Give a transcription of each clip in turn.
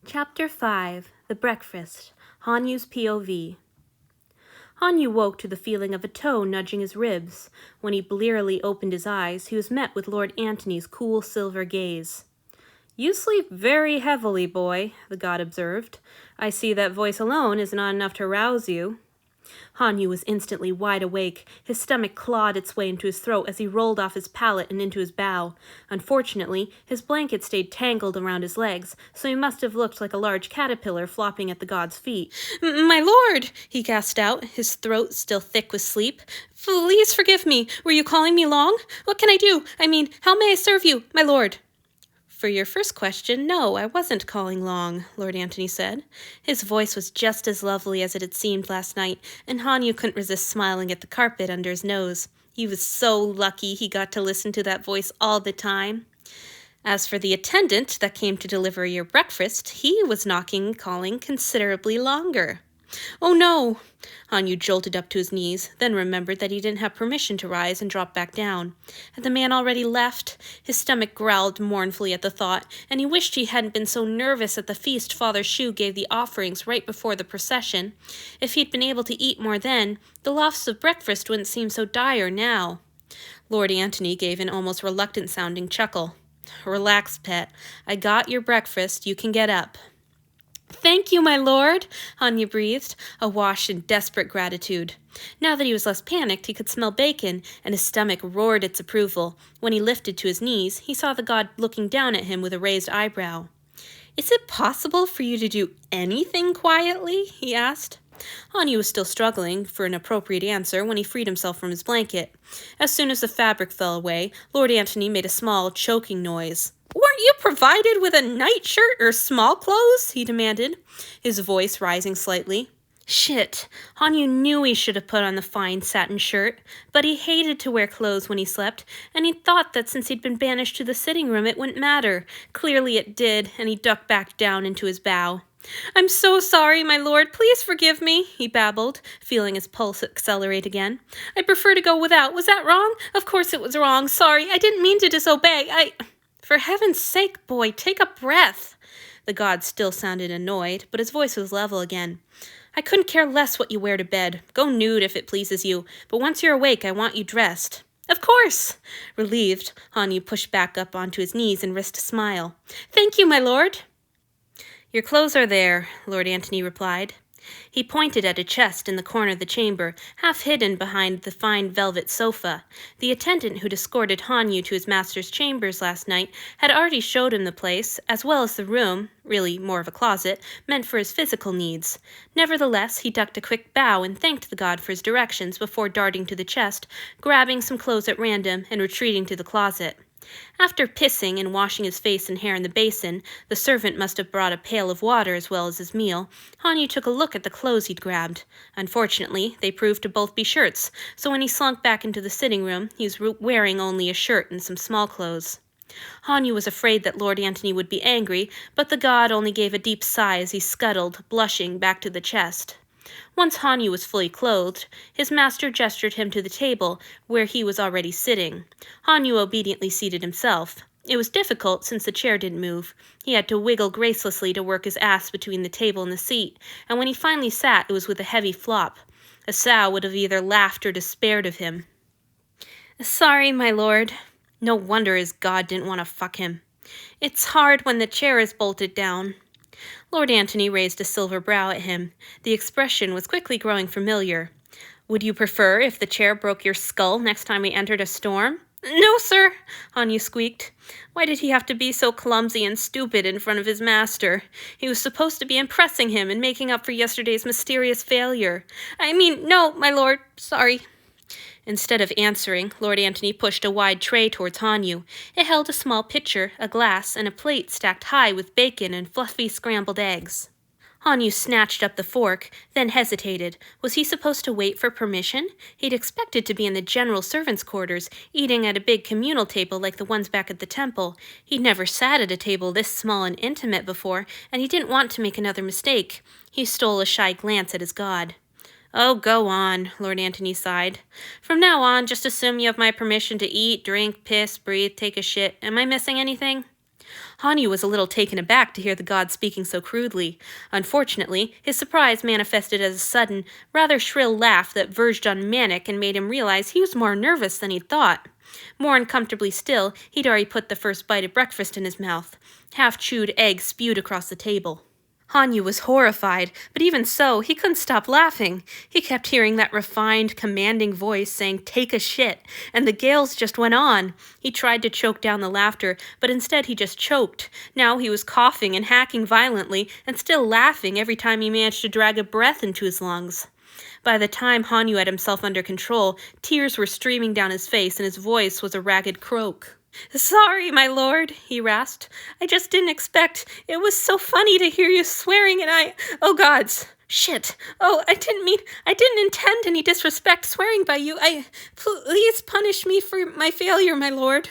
Chapter 5 The Breakfast Hanyu's POV Hanyu woke to the feeling of a toe nudging his ribs. When he blearily opened his eyes, he was met with Lord Antony's cool silver gaze. "You sleep very heavily, boy," the god observed. "I see that voice alone is not enough to rouse you." Hanyu was instantly wide awake. His stomach clawed its way into his throat as he rolled off his pallet and into his bow. Unfortunately, his blanket stayed tangled around his legs, so he must have looked like a large caterpillar flopping at the god's feet. "My lord," he gasped out, his throat still thick with sleep. "Please forgive me. Were you calling me Long? What can I do? I mean, how may I serve you, my lord?" "For your first question, no, I wasn't calling Long," Lord Antony said. His voice was just as lovely as it had seemed last night, and Hanyu couldn't resist smiling at the carpet under his nose. He was so lucky he got to listen to that voice all the time. "As for the attendant that came to deliver your breakfast, he was knocking and calling considerably longer." "Oh no!" Hanyu jolted up to his knees, then remembered that he didn't have permission to rise and dropped back down. Had the man already left? His stomach growled mournfully at the thought, and he wished he hadn't been so nervous at the feast Father Shu gave the offerings right before the procession. If he'd been able to eat more then, the loss of breakfast wouldn't seem so dire now. Lord Antony gave an almost reluctant-sounding chuckle. "Relax, pet. I got your breakfast. You can get up." "Thank you, my lord," Hanyu breathed, awash in desperate gratitude. Now that he was less panicked, he could smell bacon, and his stomach roared its approval. When he lifted to his knees, he saw the god looking down at him with a raised eyebrow. "Is it possible for you to do anything quietly?" he asked. Hanyu was still struggling for an appropriate answer when he freed himself from his blanket. As soon as the fabric fell away, Lord Antony made a small, choking noise. "Weren't you provided with a nightshirt or small clothes?" he demanded, his voice rising slightly. Shit, Hanyu knew he should have put on the fine satin shirt, but he hated to wear clothes when he slept, and he thought that since he'd been banished to the sitting room it wouldn't matter. Clearly it did, and he ducked back down into his bow. "I'm so sorry, my lord. Please forgive me," he babbled, feeling his pulse accelerate again. "I prefer to go without. Was that wrong? Of course it was wrong. Sorry, I didn't mean to disobey. For heaven's sake, boy, take a breath." The god still sounded annoyed, but his voice was level again. "I couldn't care less what you wear to bed. Go nude if it pleases you, but once you're awake, I want you dressed." "Of course!" Relieved, Hanyu pushed back up onto his knees and risked a smile. "Thank you, my lord." "Your clothes are there," Lord Antony replied. He pointed at a chest in the corner of the chamber, half hidden behind the fine velvet sofa. The attendant who'd escorted Hanyu to his master's chambers last night had already showed him the place, as well as the room, really more of a closet, meant for his physical needs. Nevertheless, he ducked a quick bow and thanked the god for his directions before darting to the chest, grabbing some clothes at random, and retreating to the closet. After pissing and washing his face and hair in the basin, the servant must have brought a pail of water as well as his meal, Hanyu took a look at the clothes he'd grabbed. Unfortunately, they proved to both be shirts, so when he slunk back into the sitting room, he was wearing only a shirt and some small clothes. Hanyu was afraid that Lord Antony would be angry, but the god only gave a deep sigh as he scuttled, blushing, back to the chest. Once Hanyu was fully clothed, his master gestured him to the table, where he was already sitting. Hanyu obediently seated himself. It was difficult since the chair didn't move. He had to wiggle gracelessly to work his ass between the table and the seat, and when he finally sat, it was with a heavy flop. A sow would have either laughed or despaired of him. "Sorry, my lord." No wonder his god didn't want to fuck him. "It's hard when the chair is bolted down." Lord Antony raised a silver brow at him. The expression was quickly growing familiar. "Would you prefer if the chair broke your skull next time we entered a storm?" "No, sir," Hanyu squeaked. Why did he have to be so clumsy and stupid in front of his master? He was supposed to be impressing him and making up for yesterday's mysterious failure. "I mean, no, my lord. Sorry." Instead of answering, Lord Antony pushed a wide tray towards Hanyu. It held a small pitcher, a glass, and a plate stacked high with bacon and fluffy scrambled eggs. Hanyu snatched up the fork, then hesitated. Was he supposed to wait for permission? He'd expected to be in the general servants' quarters, eating at a big communal table like the ones back at the temple. He'd never sat at a table this small and intimate before, and he didn't want to make another mistake. He stole a shy glance at his god. "Oh, go on," Lord Antony sighed. "From now on, just assume you have my permission to eat, drink, piss, breathe, take a shit. Am I missing anything?" Hanyu was a little taken aback to hear the god speaking so crudely. Unfortunately, his surprise manifested as a sudden, rather shrill laugh that verged on manic and made him realize he was more nervous than he'd thought. More uncomfortably still, he'd already put the first bite of breakfast in his mouth. Half-chewed egg spewed across the table. Hanyu was horrified, but even so, he couldn't stop laughing. He kept hearing that refined, commanding voice saying, "Take a shit," and the gales just went on. He tried to choke down the laughter, but instead he just choked. Now he was coughing and hacking violently, and still laughing every time he managed to drag a breath into his lungs. By the time Hanyu had himself under control, tears were streaming down his face, and his voice was a ragged croak. "Sorry, my lord," he rasped. "I just didn't expect. It was so funny to hear you swearing, and oh gods, shit. Oh, I didn't intend any disrespect swearing by you. Please punish me for my failure, my lord."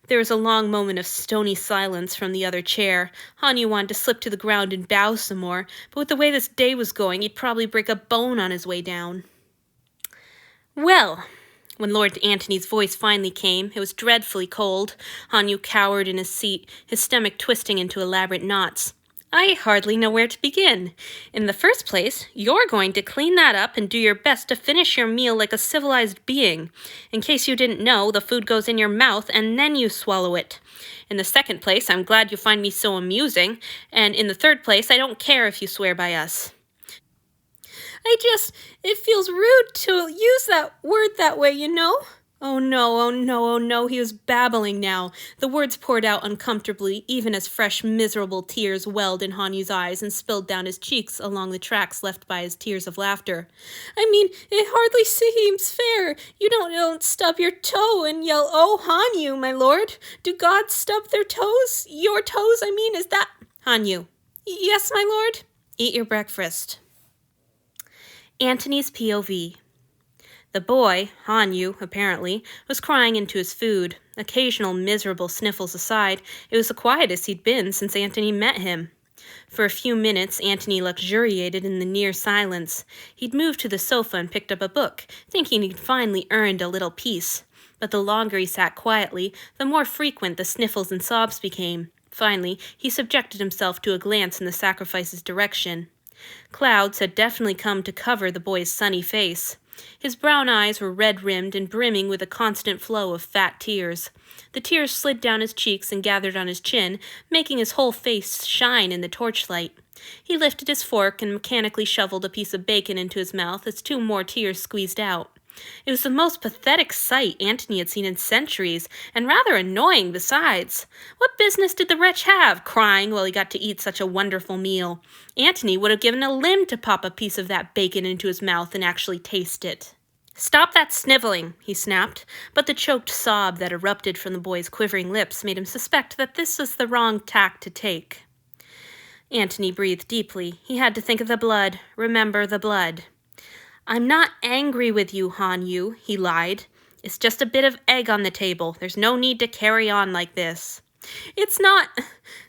There was a long moment of stony silence from the other chair. Hanyu wanted to slip to the ground and bow some more, but with the way this day was going, he'd probably break a bone on his way down. "Well," when Lord Antony's voice finally came, it was dreadfully cold. Hanyu cowered in his seat, his stomach twisting into elaborate knots. "I hardly know where to begin. In the first place, you're going to clean that up and do your best to finish your meal like a civilized being. In case you didn't know, the food goes in your mouth and then you swallow it. In the second place, I'm glad you find me so amusing. And in the third place, I don't care if you swear by us." It feels rude to use that word that way, you know? Oh no, oh no, oh no, he was babbling now. The words poured out uncomfortably, even as fresh, miserable tears welled in Hanyu's eyes and spilled down his cheeks along the tracks left by his tears of laughter. "I mean, it hardly seems fair. You don't stub your toe and yell, 'Oh, Hanyu, my lord.' Do gods stub their toes? Your toes, I mean, is that—" "Hanyu." "Yes, my lord?" "Eat your breakfast." Antony's POV. The boy, Hanyu, apparently, was crying into his food. Occasional miserable sniffles aside, it was the quietest he'd been since Antony met him. For a few minutes, Antony luxuriated in the near silence. He'd moved to the sofa and picked up a book, thinking he'd finally earned a little peace. But the longer he sat quietly, the more frequent the sniffles and sobs became. Finally, he subjected himself to a glance in the sacrifice's direction. Clouds had definitely come to cover the boy's sunny face. His brown eyes were red-rimmed and brimming with a constant flow of fat tears. The tears slid down his cheeks and gathered on his chin, making his whole face shine in the torchlight. He lifted his fork and mechanically shoveled a piece of bacon into his mouth as two more tears squeezed out. It was the most pathetic sight Antony had seen in centuries, and rather annoying besides. What business did the wretch have, crying while he got to eat such a wonderful meal? Antony would have given a limb to pop a piece of that bacon into his mouth and actually taste it. "Stop that sniveling," he snapped, but the choked sob that erupted from the boy's quivering lips made him suspect that this was the wrong tack to take. Antony breathed deeply. He had to think of the blood. Remember the blood. "I'm not angry with you, Hanyu," he lied. "It's just a bit of egg on the table. There's no need to carry on like this." "It's not—"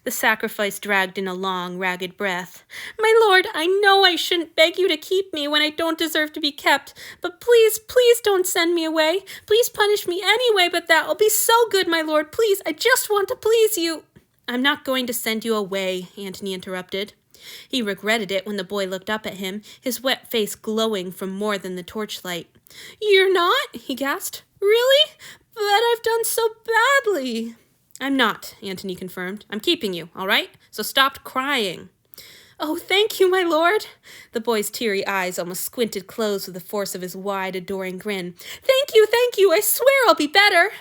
The sacrifice dragged in a long, ragged breath. "My lord, I know I shouldn't beg you to keep me when I don't deserve to be kept, but please, please don't send me away. Please punish me anyway, but that'll be so good, my lord. Please, I just want to please you." "I'm not going to send you away," Antony interrupted. He regretted it when the boy looked up at him, his wet face glowing from more than the torchlight. "You're not?" he gasped. "Really? But I've done so badly." "I'm not," Antony confirmed. "I'm keeping you, all right? So stop crying." "Oh, thank you, my lord." The boy's teary eyes almost squinted closed with the force of his wide, adoring grin. Thank you, I swear I'll be better."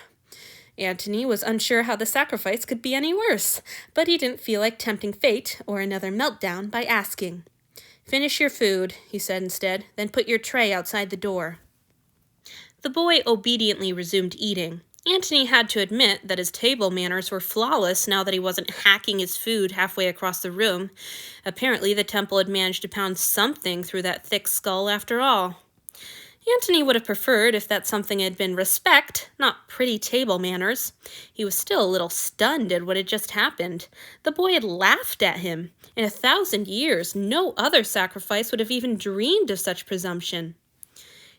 Antony was unsure how the sacrifice could be any worse, but he didn't feel like tempting fate or another meltdown by asking. "Finish your food," he said instead, "then put your tray outside the door." The boy obediently resumed eating. Antony had to admit that his table manners were flawless now that he wasn't hacking his food halfway across the room. Apparently the temple had managed to pound something through that thick skull after all. Antony would have preferred if that something had been respect, not pretty table manners. He was still a little stunned at what had just happened. The boy had laughed at him. In 1,000 years, no other sacrifice would have even dreamed of such presumption.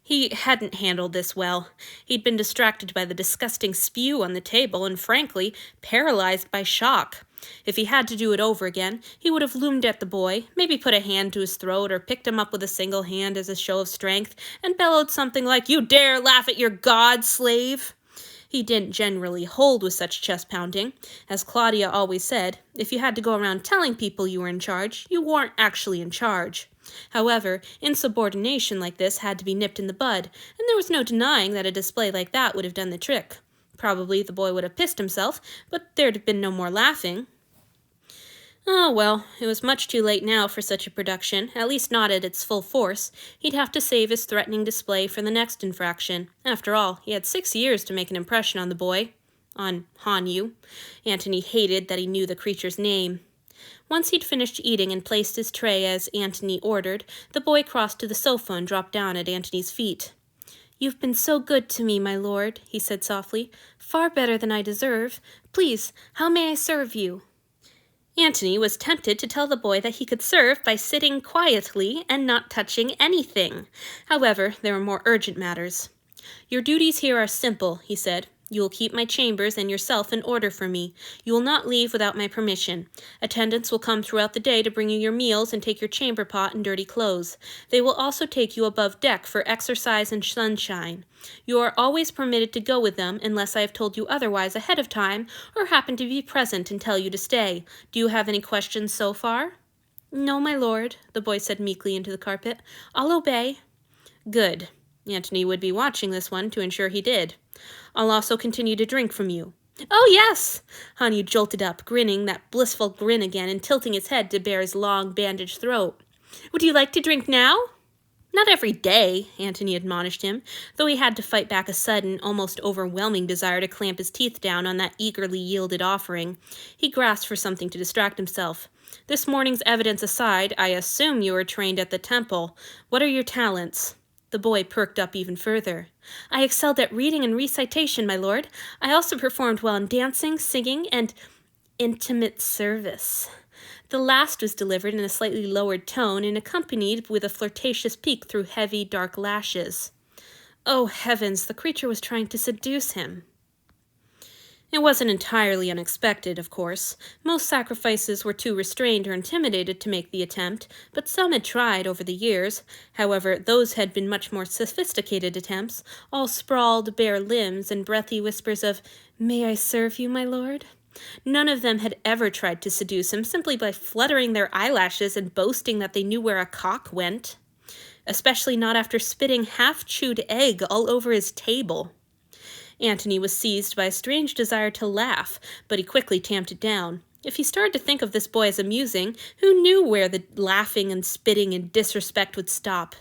He hadn't handled this well. He'd been distracted by the disgusting spew on the table and, frankly, paralyzed by shock. If he had to do it over again, he would have loomed at the boy, maybe put a hand to his throat or picked him up with a single hand as a show of strength, and bellowed something like, "You dare laugh at your god, slave!" He didn't generally hold with such chest-pounding. As Claudia always said, if you had to go around telling people you were in charge, you weren't actually in charge. However, insubordination like this had to be nipped in the bud, and there was no denying that a display like that would have done the trick. Probably the boy would have pissed himself, but there'd have been no more laughing. Oh, well, it was much too late now for such a production, at least not at its full force. He'd have to save his threatening display for the next infraction. After all, he had 6 years to make an impression on the boy. On Hanyu. Antony hated that he knew the creature's name. Once he'd finished eating and placed his tray as Antony ordered, the boy crossed to the sofa and dropped down at Antony's feet. "You've been so good to me, my lord," he said softly. "Far better than I deserve. Please, how may I serve you?" Antony was tempted to tell the boy that he could serve by sitting quietly and not touching anything. However, there were more urgent matters. "Your duties here are simple," he said. "You will keep my chambers and yourself in order for me. You will not leave without my permission. Attendants will come throughout the day to bring you your meals and take your chamber pot and dirty clothes. They will also take you above deck for exercise and sunshine. You are always permitted to go with them unless I have told you otherwise ahead of time or happen to be present and tell you to stay. Do you have any questions so far?" "No, my lord," the boy said meekly into the carpet. "I'll obey." Good. Antony would be watching this one to ensure he did. "I'll also continue to drink from you." "Oh, yes!" Hanyu jolted up, grinning that blissful grin again and tilting his head to bare his long, bandaged throat. "Would you like to drink now?" "Not every day," Antony admonished him, though he had to fight back a sudden, almost overwhelming desire to clamp his teeth down on that eagerly yielded offering. He grasped for something to distract himself. "This morning's evidence aside, I assume you were trained at the temple. What are your talents?" The boy perked up even further. "I excelled at reading and recitation, my lord. I also performed well in dancing, singing, and intimate service." The last was delivered in a slightly lowered tone and accompanied with a flirtatious peek through heavy, dark lashes. Oh, heavens, the creature was trying to seduce him. It wasn't entirely unexpected, of course. Most sacrifices were too restrained or intimidated to make the attempt, but some had tried over the years. However, those had been much more sophisticated attempts, all sprawled, bare limbs and breathy whispers of, "May I serve you, my lord?" None of them had ever tried to seduce him simply by fluttering their eyelashes and boasting that they knew where a cock went. Especially not after spitting half-chewed egg all over his table. Antony was seized by a strange desire to laugh, but he quickly tamped it down. If he started to think of this boy as amusing, who knew where the laughing and spitting and disrespect would stop?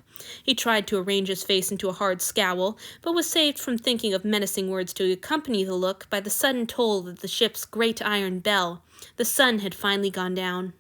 He tried to arrange his face into a hard scowl, but was saved from thinking of menacing words to accompany the look by the sudden toll of the ship's great iron bell. The sun had finally gone down.